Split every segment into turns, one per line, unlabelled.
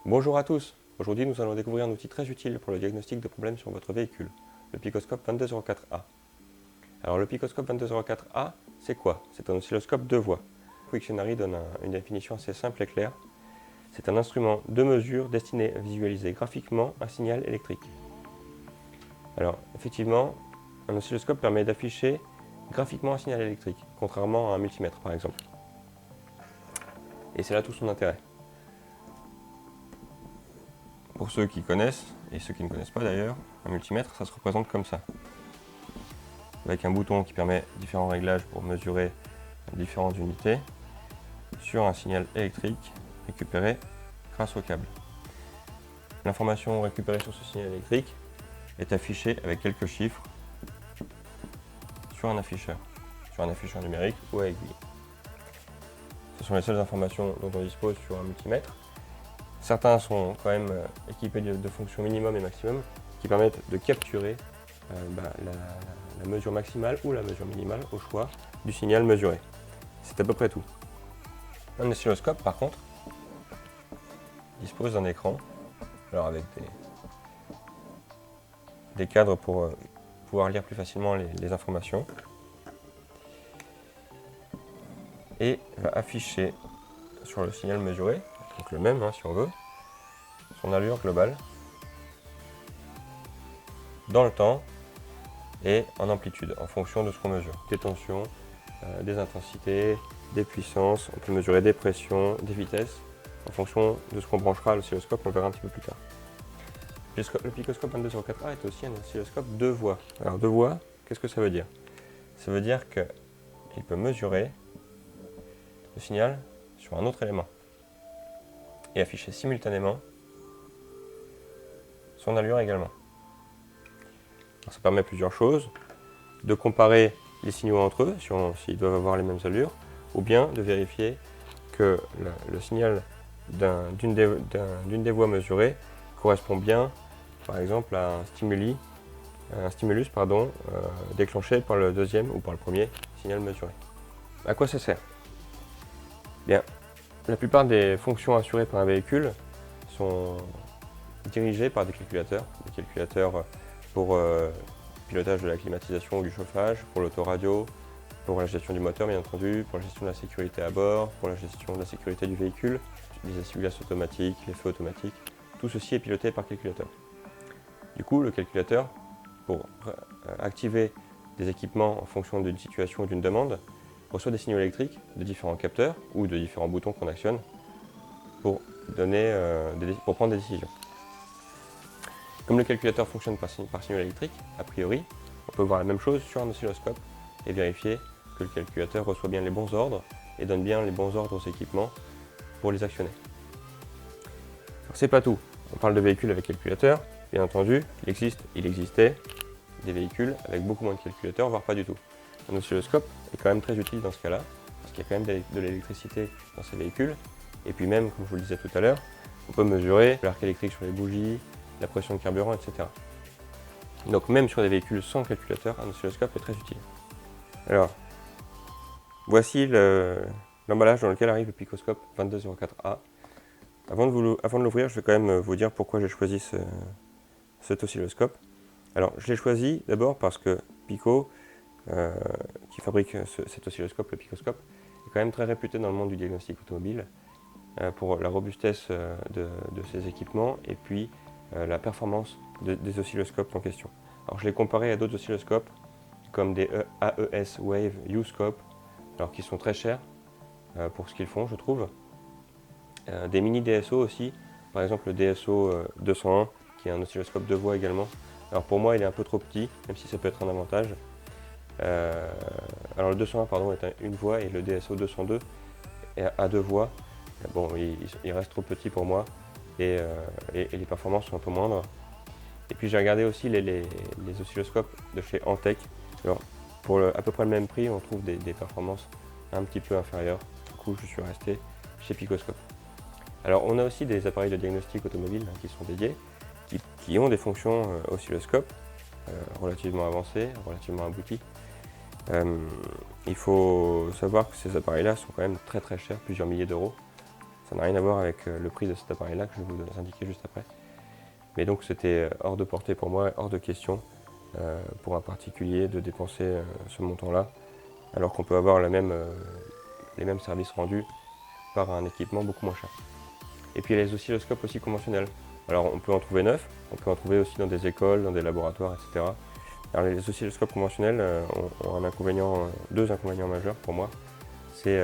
Bonjour à tous, aujourd'hui nous allons découvrir un outil très utile pour le diagnostic de problèmes sur votre véhicule, le Picoscope 2204A. Alors le Picoscope 2204A, c'est quoi? C'est un oscilloscope de voix. Wiktionary donne une définition assez simple et claire. C'est un instrument de mesure destiné à visualiser graphiquement un signal électrique. Alors effectivement, un oscilloscope permet d'afficher graphiquement un signal électrique, contrairement à un multimètre par exemple. Et c'est là tout son intérêt. Pour ceux qui connaissent, et ceux qui ne connaissent pas d'ailleurs, un multimètre, ça se représente comme ça. Avec un bouton qui permet différents réglages pour mesurer différentes unités sur un signal électrique récupéré grâce au câble. L'information récupérée sur ce signal électrique est affichée avec quelques chiffres sur un afficheur numérique ou à aiguille. Ce sont les seules informations dont on dispose sur un multimètre. Certains sont quand même équipés de fonctions minimum et maximum qui permettent de capturer la mesure maximale ou la mesure minimale au choix du signal mesuré. C'est à peu près tout. Un oscilloscope par contre dispose d'un écran, alors avec des cadres pour pouvoir lire plus facilement les informations, et va afficher sur le signal mesuré, donc le même si on veut, son allure globale dans le temps et en amplitude en fonction de ce qu'on mesure. Des tensions, des intensités, des puissances, on peut mesurer des pressions, des vitesses en fonction de ce qu'on branchera à l'oscilloscope, on verra un petit peu plus tard. Le Picoscope 2204A est aussi un oscilloscope de voix. Alors de voix, qu'est-ce que ça veut dire? Ça veut dire qu'il peut mesurer le signal sur un autre élément et afficher simultanément son allure également. Alors, ça permet plusieurs choses, de comparer les signaux entre eux, s'ils doivent avoir les mêmes allures, ou bien de vérifier que le signal d'une des voix mesurées correspond bien, par exemple, à un stimulus déclenché par le deuxième ou par le premier signal mesuré. À quoi ça sert? Bien, la plupart des fonctions assurées par un véhicule sont dirigées par des calculateurs pour pilotage de la climatisation ou du chauffage, pour l'autoradio, pour la gestion du moteur bien entendu, pour la gestion de la sécurité à bord, pour la gestion de la sécurité du véhicule, les essuie-glaces automatiques, les feux automatiques, tout ceci est piloté par calculateur. Du coup, le calculateur, pour activer des équipements en fonction d'une situation ou d'une demande, reçoit des signaux électriques de différents capteurs ou de différents boutons qu'on actionne pour prendre des décisions. Comme le calculateur fonctionne par signaux électriques, a priori, on peut voir la même chose sur un oscilloscope et vérifier que le calculateur reçoit bien les bons ordres et donne bien les bons ordres aux équipements pour les actionner. C'est pas tout, on parle de véhicules avec calculateur, bien entendu, il existait des véhicules avec beaucoup moins de calculateurs, voire pas du tout. Un oscilloscope est quand même très utile dans ce cas-là, parce qu'il y a quand même de l'électricité dans ces véhicules, et puis même, comme je vous le disais tout à l'heure, on peut mesurer l'arc électrique sur les bougies, la pression de carburant, etc. Donc même sur des véhicules sans calculateur, un oscilloscope est très utile. Alors, voici l'emballage dans lequel arrive le Picoscope 2204A. Avant de l'ouvrir, je vais quand même vous dire pourquoi j'ai choisi cet oscilloscope. Alors, je l'ai choisi d'abord parce que Pico, qui fabrique cet oscilloscope, le Picoscope, est quand même très réputé dans le monde du diagnostic automobile pour la robustesse de ses équipements et puis la performance des oscilloscopes en question. Alors, je l'ai comparé à d'autres oscilloscopes comme des AES Wave U-Scope, alors qui sont très chers pour ce qu'ils font, je trouve. Des mini DSO aussi, par exemple le DSO 201, qui est un oscilloscope de voix également. Alors pour moi, il est un peu trop petit, même si ça peut être un avantage. Alors le 201 est une voix et le DSO 202 a deux voix. Bon, il reste trop petit pour moi et les performances sont un peu moindres. Et puis j'ai regardé aussi les oscilloscopes de chez Antec. Alors pour à peu près le même prix, on trouve des performances un petit peu inférieures. Du coup, je suis resté chez Picoscope. Alors on a aussi des appareils de diagnostic automobile qui sont dédiés, qui ont des fonctions oscilloscope relativement avancées, relativement abouties. Il faut savoir que ces appareils-là sont quand même très très chers, plusieurs milliers d'euros. Ça n'a rien à voir avec le prix de cet appareil-là que je vais vous indiquer juste après. Mais donc c'était hors de portée pour moi, hors de question pour un particulier de dépenser ce montant-là, alors qu'on peut avoir les mêmes services rendus par un équipement beaucoup moins cher. Et puis il y a les oscilloscopes aussi conventionnels. Alors on peut en trouver neufs, on peut en trouver aussi dans des écoles, dans des laboratoires, etc. Alors les oscilloscopes conventionnels ont deux inconvénients majeurs pour moi. C'est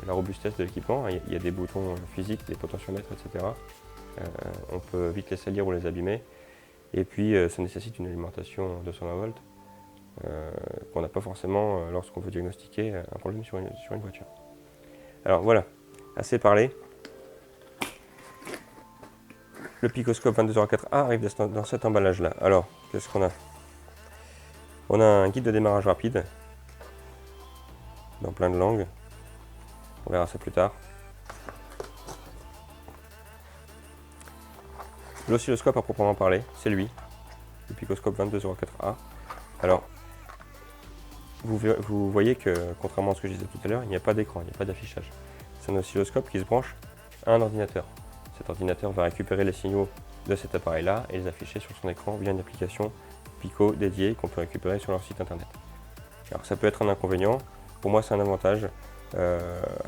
la robustesse de l'équipement. Il y a des boutons physiques, des potentiomètres, etc. On peut vite les salir ou les abîmer. Et puis ça nécessite une alimentation 220 volts qu'on n'a pas forcément lorsqu'on veut diagnostiquer un problème sur une voiture. Alors voilà, assez parlé. Le Picoscope 2204A arrive dans cet emballage-là. Alors, qu'est-ce qu'on a? On a un guide de démarrage rapide, dans plein de langues. On verra ça plus tard. L'oscilloscope à proprement parler, c'est lui, le Picoscope 2204A. Alors, vous voyez que, contrairement à ce que je disais tout à l'heure, il n'y a pas d'écran, il n'y a pas d'affichage. C'est un oscilloscope qui se branche à un ordinateur. Cet ordinateur va récupérer les signaux de cet appareil-là et les afficher sur son écran via une application Pico dédiée qu'on peut récupérer sur leur site internet. Alors ça peut être un inconvénient, pour moi c'est un avantage.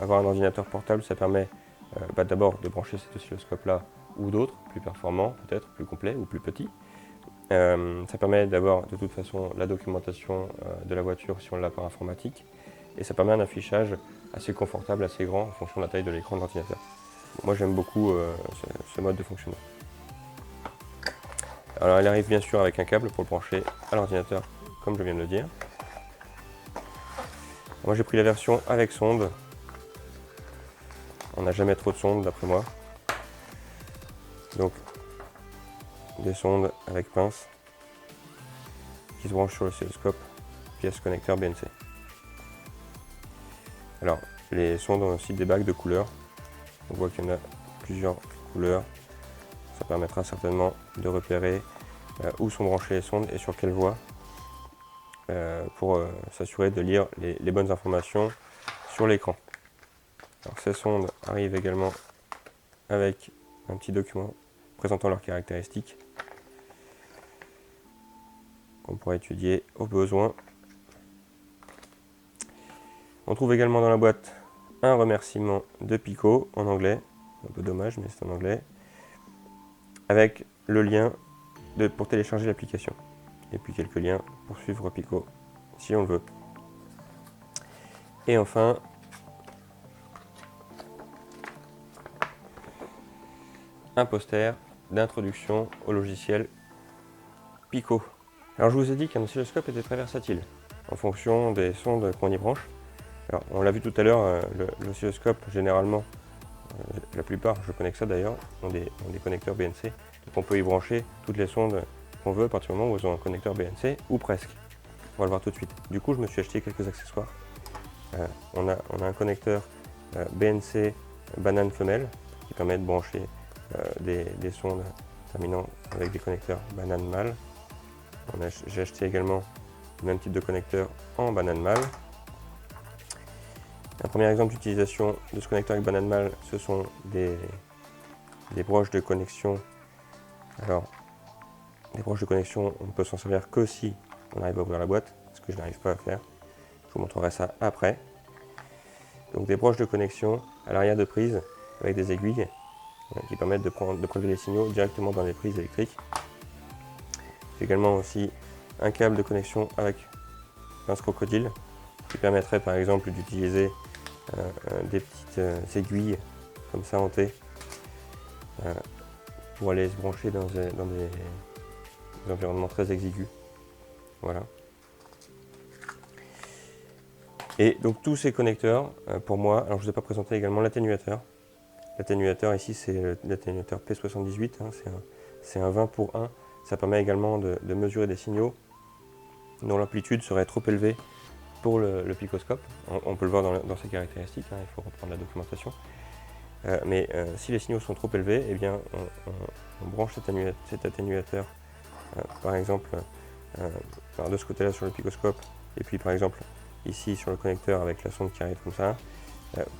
Avoir un ordinateur portable, ça permet d'abord de brancher cet oscilloscope-là ou d'autres, plus performants, peut-être plus complets ou plus petits. Ça permet d'avoir de toute façon la documentation de la voiture si on l'a par informatique, et ça permet un affichage assez confortable, assez grand en fonction de la taille de l'écran de l'ordinateur. Moi j'aime beaucoup ce mode de fonctionnement. Alors elle arrive bien sûr avec un câble pour le brancher à l'ordinateur, comme je viens de le dire. Moi j'ai pris la version avec sonde. On n'a jamais trop de sondes d'après moi. Donc des sondes avec pince qui se branchent sur l'oscilloscope via ce connecteur BNC. Alors les sondes ont aussi des bagues de couleurs. On voit qu'il y en a plusieurs couleurs. Ça permettra certainement de repérer où sont branchées les sondes et sur quelle voie pour s'assurer de lire les bonnes informations sur l'écran. Alors ces sondes arrivent également avec un petit document présentant leurs caractéristiques qu'on pourra étudier au besoin. On trouve également dans la boîte un remerciement de Pico en anglais, un peu dommage mais c'est en anglais, avec le lien pour télécharger l'application et puis quelques liens pour suivre Pico si on le veut. Et enfin un poster d'introduction au logiciel Pico. Alors je vous ai dit qu'un oscilloscope était très versatile en fonction des sondes qu'on y branche. Alors on l'a vu tout à l'heure, l'oscilloscope généralement, la plupart, je connais que ça d'ailleurs, ont des connecteurs BNC. Donc on peut y brancher toutes les sondes qu'on veut à partir du moment où elles ont un connecteur BNC, ou presque. On va le voir tout de suite. Du coup je me suis acheté quelques accessoires. On a un connecteur BNC banane femelle qui permet de brancher des sondes terminant avec des connecteurs banane mâle. J'ai acheté également le même type de connecteur en banane mâle. Un premier exemple d'utilisation de ce connecteur avec banane mâle, ce sont des broches de connexion. Alors, les broches de connexion, on ne peut s'en servir que si on arrive à ouvrir la boîte, ce que je n'arrive pas à faire. Je vous montrerai ça après. Donc des broches de connexion à l'arrière de prise avec des aiguilles qui permettent de prélever les signaux directement dans les prises électriques. J'ai également aussi un câble de connexion avec pince crocodile qui permettrait par exemple d'utiliser des petites aiguilles comme ça en T pour aller se brancher dans des environnements très exigus. Voilà. Et donc tous ces connecteurs, pour moi, alors je ne vous ai pas présenté également l'atténuateur. L'atténuateur ici c'est l'atténuateur P78, hein, c'est un 20 pour 1. Ça permet également de mesurer des signaux dont l'amplitude serait trop élevée pour le picoscope. On peut le voir dans ses caractéristiques, hein, il faut reprendre la documentation. Mais si les signaux sont trop élevés, eh bien, on branche cet atténuateur, par exemple, de ce côté-là sur le picoscope, et puis par exemple ici sur le connecteur avec la sonde qui arrive comme ça,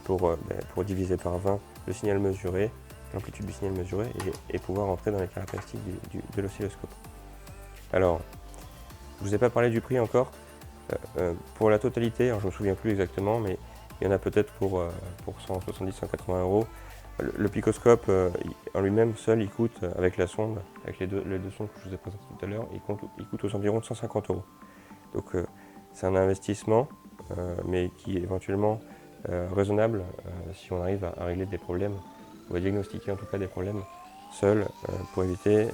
pour diviser par 20 le signal mesuré, l'amplitude du signal mesuré, et pouvoir entrer dans les caractéristiques de l'oscilloscope. Alors, je ne vous ai pas parlé du prix encore. Pour la totalité, alors je ne me souviens plus exactement, mais il y en a peut-être pour 170-180 euros. Le picoscope en lui-même seul, il coûte, avec la sonde, avec les deux sondes que je vous ai présentées tout à l'heure, il coûte aux environs de 150 euros. Donc c'est un investissement, mais qui est éventuellement raisonnable si on arrive à régler des problèmes, ou à diagnostiquer en tout cas des problèmes seul, pour éviter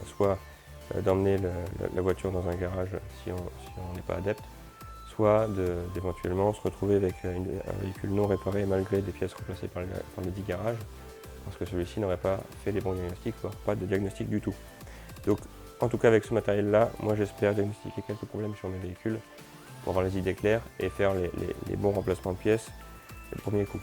soit d'emmener la voiture dans un garage si on n'est pas adepte, soit d'éventuellement se retrouver avec un véhicule non réparé malgré des pièces remplacées par les 10 garages, parce que celui-ci n'aurait pas fait les bons diagnostics, voire pas de diagnostic du tout. Donc en tout cas avec ce matériel-là, moi j'espère diagnostiquer quelques problèmes sur mes véhicules pour avoir les idées claires et faire les bons remplacements de pièces le premier coup.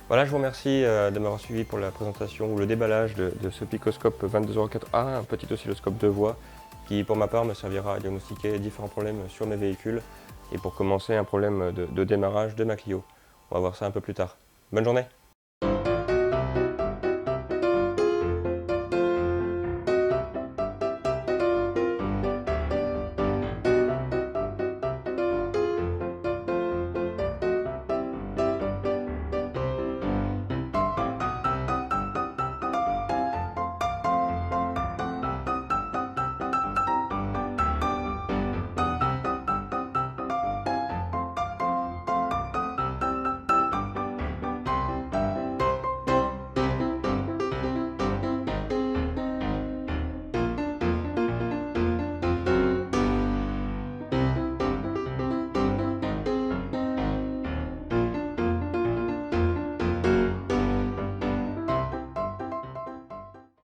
Voilà, je vous remercie de m'avoir suivi pour la présentation ou le déballage de ce picoscope 2204A, un petit oscilloscope de voix qui pour ma part me servira à diagnostiquer différents problèmes sur mes véhicules et pour commencer un problème de démarrage de ma Clio. On va voir ça un peu plus tard. Bonne journée!